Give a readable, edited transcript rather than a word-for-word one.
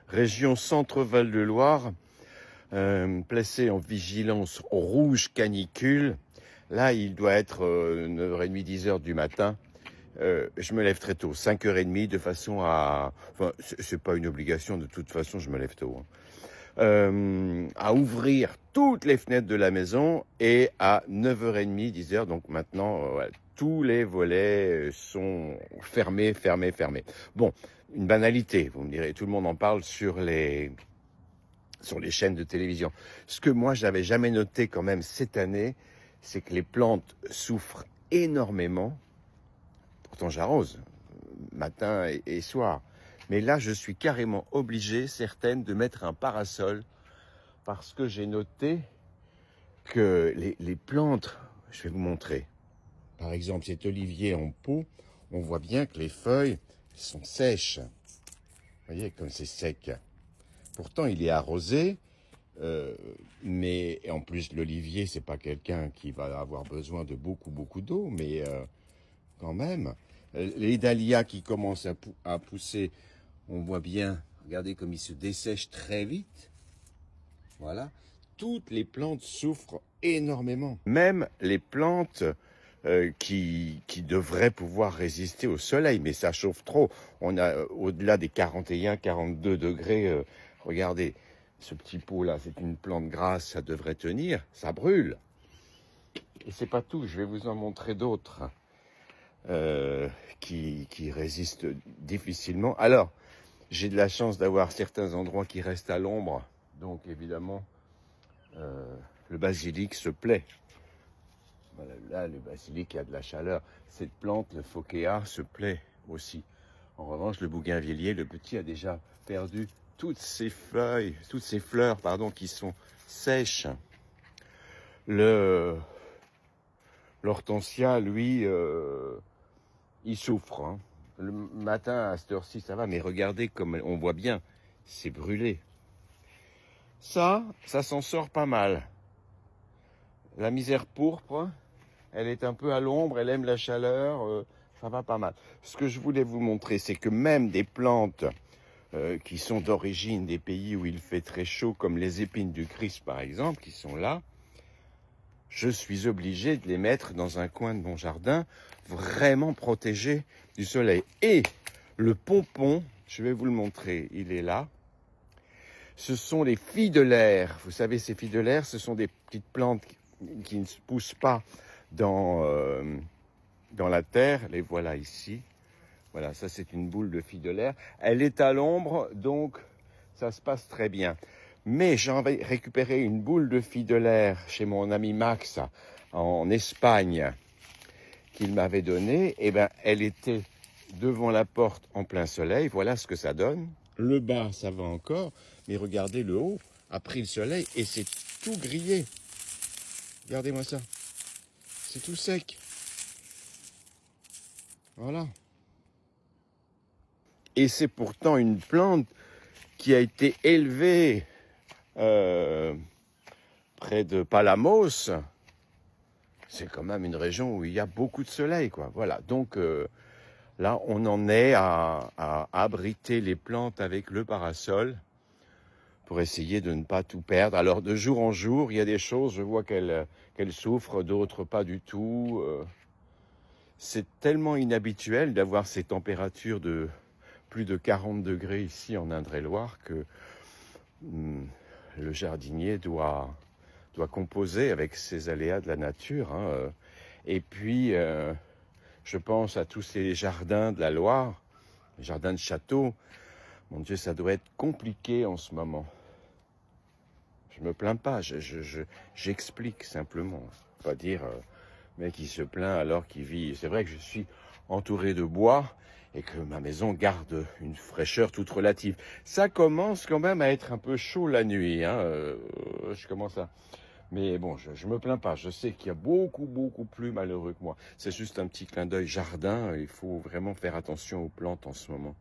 région Centre-Val de Loire, placé en vigilance rouge canicule. Là, il doit être 9h30, 10h du matin. Je me lève très tôt, 5h30, de façon à... Enfin, c'est pas une obligation, de toute façon, je me lève tôt. À ouvrir toutes les fenêtres de la maison et à 9h30, 10h, donc maintenant, ouais, tous les volets sont fermés. Bon, une banalité, vous me direz, tout le monde en parle sur les chaînes de télévision. Ce que moi, j'avais jamais noté quand même cette année, c'est que les plantes souffrent énormément. Pourtant, j'arrose matin et soir. Mais là, je suis carrément obligé, certaines, de mettre un parasol parce que j'ai noté que les plantes, je vais vous montrer. Par exemple, cet olivier en pot, on voit bien que les feuilles sont sèches. Vous voyez comme c'est sec. Pourtant, il est arrosé, mais en plus, l'olivier, c'est pas quelqu'un qui va avoir besoin de beaucoup d'eau, mais quand même. Les dahlias qui commencent à pousser, on voit bien, regardez comme ils se dessèchent très vite. Voilà. Toutes les plantes souffrent énormément. Même les plantes qui devraient pouvoir résister au soleil, mais ça chauffe trop. On a au-delà des 41, 42 degrés. Regardez, ce petit pot-là, c'est une plante grasse, ça devrait tenir, ça brûle. Et c'est pas tout, je vais vous en montrer d'autres qui résistent difficilement. Alors, j'ai de la chance d'avoir certains endroits qui restent à l'ombre, donc évidemment, le basilic se plaît. Voilà, là, le basilic a de la chaleur. Cette plante, le phokéa, se plaît aussi. En revanche, le bougainvillier, le petit, a déjà perdu toutes ses feuilles, toutes ses fleurs, pardon, qui sont sèches. L'hortensia, lui, il souffre. Hein. Le matin, à cette heure-ci, ça va, mais regardez comme on voit bien, c'est brûlé. Ça s'en sort pas mal. La misère pourpre, elle est un peu à l'ombre, elle aime la chaleur, ça va pas mal. Ce que je voulais vous montrer, c'est que même des plantes qui sont d'origine des pays où il fait très chaud, comme les épines du Christ par exemple, qui sont là, je suis obligé de les mettre dans un coin de mon jardin, vraiment protégé du soleil. Et le pompon, je vais vous le montrer, il est là. Ce sont les filles de l'air. Vous savez, ces filles de l'air, ce sont des petites plantes qui ne se poussent pas dans la terre. Les voilà ici. Voilà, ça c'est une boule de fille de l'air. Elle est à l'ombre, donc ça se passe très bien. Mais j'en vais récupérer une boule de fille de l'air chez mon ami Max en Espagne qu'il m'avait donnée. Eh bien, elle était devant la porte en plein soleil. Voilà ce que ça donne. Le bas, ça va encore. Mais regardez, le haut a pris le soleil et c'est tout grillé. Regardez-moi ça. C'est tout sec. Voilà. Et c'est pourtant une plante qui a été élevée près de Palamos. C'est quand même une région où il y a beaucoup de soleil, quoi. Voilà. Donc là, on en est à abriter les plantes avec le parasol pour essayer de ne pas tout perdre. Alors, de jour en jour, il y a des choses, je vois qu'elles souffrent, d'autres pas du tout. C'est tellement inhabituel d'avoir ces températures de plus de 40 degrés ici en Indre-et-Loire que le jardinier doit composer avec ces aléas de la nature. Hein. Et puis, je pense à tous ces jardins de la Loire, les jardins de château. Mon Dieu, ça doit être compliqué en ce moment. Je me plains pas, j'explique simplement. Pas dire, mec, il se plaint alors qu'il vit. C'est vrai que je suis entouré de bois et que ma maison garde une fraîcheur toute relative. Ça commence quand même à être un peu chaud la nuit. Hein. Je commence à... Mais bon, je me plains pas. Je sais qu'il y a beaucoup plus malheureux que moi. C'est juste un petit clin d'œil jardin. Il faut vraiment faire attention aux plantes en ce moment.